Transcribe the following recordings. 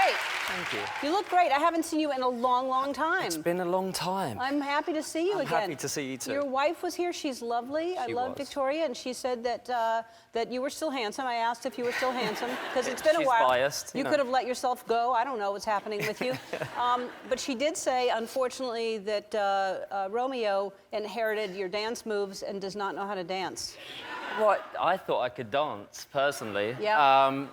great. Thank you. You look great. I haven't seen you in a long, long time. It's been a long time. I'm happy to see you again. I'm happy to see you too. Your wife was here. She's lovely. I love was. Victoria, and she said that that you were still handsome. I asked if you were still handsome because it's been a while. She's biased. You could have let yourself go. I don't know what's happening with you. But she did say, unfortunately, that Romeo inherited your dance moves and does not know how to dance. What? I thought I could dance, personally. Yeah.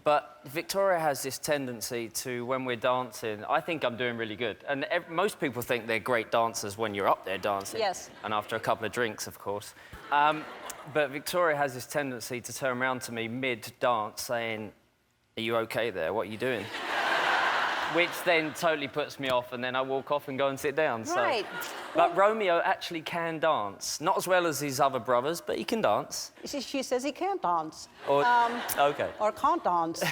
But Victoria has this tendency to, when we're dancing, I think I'm doing really good. And most people think they're great dancers when you're up there dancing. Yes. And after a couple of drinks, of course. But Victoria has this tendency to turn around to me mid-dance saying, "Are you okay there? What are you doing?" Which then totally puts me off, and then I walk off and go and sit down. Right. So. But Romeo actually can dance. Not as well as his other brothers, but he can dance. She says he can't dance. Or, OK. Or can't dance.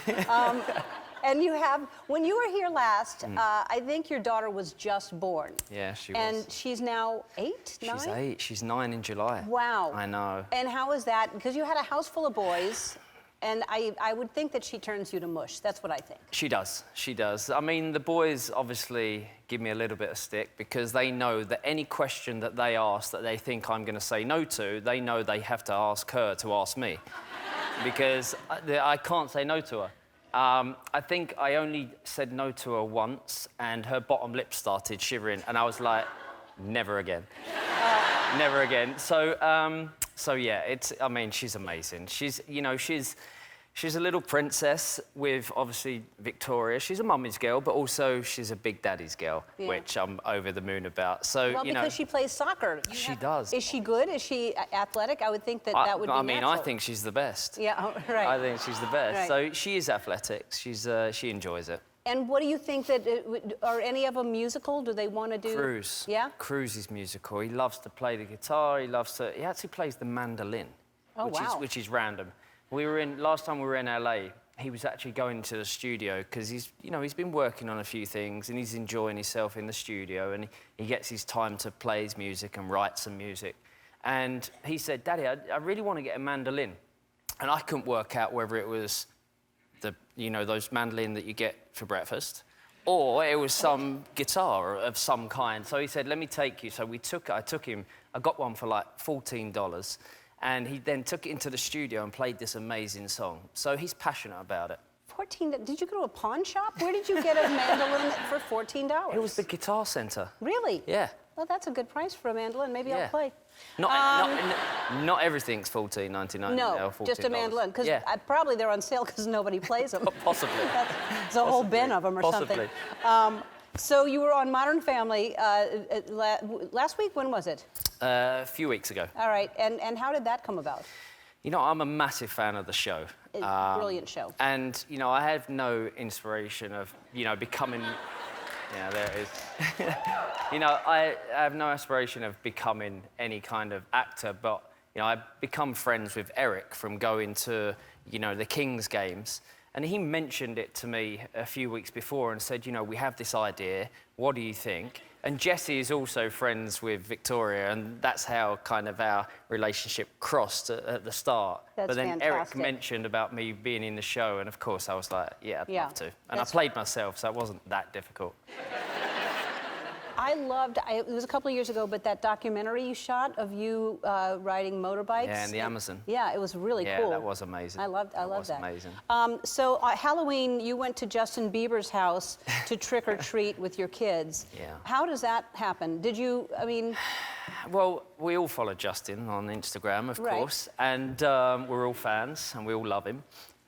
And you have, when you were here last, I think your daughter was just born. Yeah, she was. And she's now 8, 9? She's 8. She's 9 in July. Wow. I know. And how is that? Because you had a house full of boys. And I would think that she turns you to mush. That's what I think. She does. She does. I mean, the boys obviously give me a little bit of stick because they know that any question that they ask that they think I'm going to say no to, they know they have to ask her to ask me. Because I can't say no to her. I think I only said no to her once and her bottom lip started shivering and I was like, never again. Never again. So yeah, I mean, she's amazing. She's a little princess with, obviously, Victoria. She's a mummy's girl, but also she's a big daddy's girl, which I'm over the moon about. So, well, because she plays soccer. She does. Is she good? Is she athletic? I would think that would be I mean, natural. I think she's the best. Yeah, right. I think she's the best. Right. So she is athletic. She enjoys it. And what do you think that, are any of them musical? Do they want to do? Cruz. Yeah? Cruz is musical. He loves to play the guitar. He actually plays the mandolin. Oh, wow. Which is random. Last time we were in LA, he was actually going to the studio because he's been working on a few things and he's enjoying himself in the studio and he gets his time to play his music and write some music. And he said, "Daddy, I really want to get a mandolin." And I couldn't work out whether it was those mandolin that you get for breakfast, or it was some guitar of some kind. So he said, "Let me take you." So I took him. I got one for like $14. And he then took it into the studio and played this amazing song. So he's passionate about it. 14? Did you go to a pawn shop? Where did you get a mandolin for $14? It was the Guitar Center. Really? Yeah. Well, that's a good price for a mandolin. Maybe I'll play. Not everything's $14.99. No, just a mandolin. Because probably they're on sale because nobody plays them. Possibly. There's a whole bin of them or something. So you were on Modern Family last week. When was it? A few weeks ago. All right. And how did that come about? I'm a massive fan of the show. Brilliant show. And, I have no inspiration of, becoming... Yeah, there it is. I have no aspiration of becoming any kind of actor, but, I've become friends with Eric from going to, the Kings games. And he mentioned it to me a few weeks before and said, we have this idea, what do you think? And Jessie is also friends with Victoria, and that's how kind of our relationship crossed at the start. That's but then fantastic. Eric mentioned about me being in the show, and of course I was like, yeah, I'd love to. And I played myself, so it wasn't that difficult. I loved, it was a couple of years ago, but that documentary you shot of you riding motorbikes. Yeah, in the Amazon. Yeah, it was really cool. Yeah, that was amazing. I loved that. That was amazing. So Halloween, you went to Justin Bieber's house to trick or treat with your kids. Yeah. How does that happen? Did you, Well, we all follow Justin on Instagram, of course, and we're all fans, and we all love him.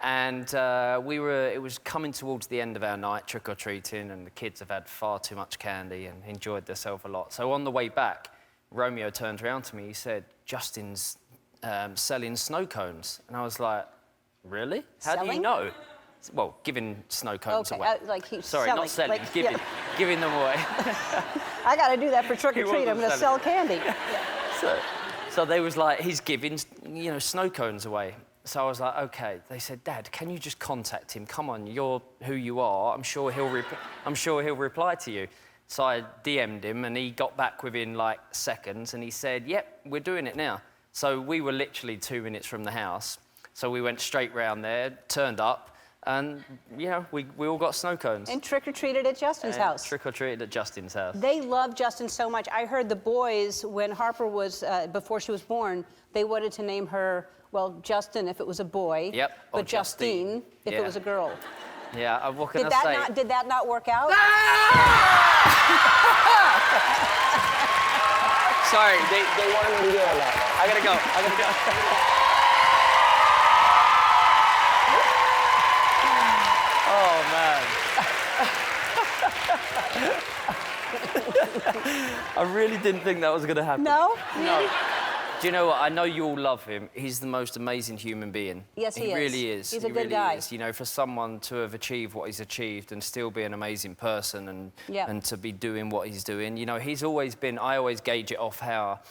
And it was coming towards the end of our night, trick-or-treating, and the kids have had far too much candy and enjoyed themselves a lot. So on the way back, Romeo turned around to me, he said, "Justin's selling snow cones." And I was like, "Really? How do you know?" Well, giving snow cones away. Sorry, not selling, giving them away. I got to do that for trick-or-treat, I'm going to sell candy. So they was like, he's giving, snow cones away. So I was like, OK. They said, "Dad, can you just contact him? Come on, you're who you are. I'm sure he'll reply to you." So I DM'd him, and he got back within, seconds, and he said, "Yep, we're doing it now." So we were literally 2 minutes from the house. So we went straight round there, turned up, And, you know, we all got snow cones. And trick-or-treated at Justin's house. Trick-or-treated at Justin's house. They love Justin so much. I heard the boys, when Harper was, before she was born, they wanted to name her, well, Justin if it was a boy. Yep. But Justine if it was a girl. Yeah, what can I say? Did that not work out? Sorry, They wanted me to do all that. I gotta go. Oh, man. I really didn't think that was gonna happen. No? No. Do you know what? I know you all love him. He's the most amazing human being. Yes, he is. He really is. He's a He good really guy. is. You know, for someone to have achieved what he's achieved and still be an amazing person and to be doing what he's doing, you know, he's always been. I always gauge it off how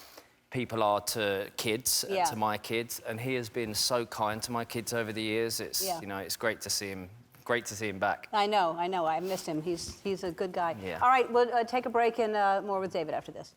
people are to kids, and to my kids, and he has been so kind to my kids over the years. It's you know, it's great to see him. Great to see him back. I know. I missed him. He's a good guy. Yeah. All right, we'll take a break and more with David after this.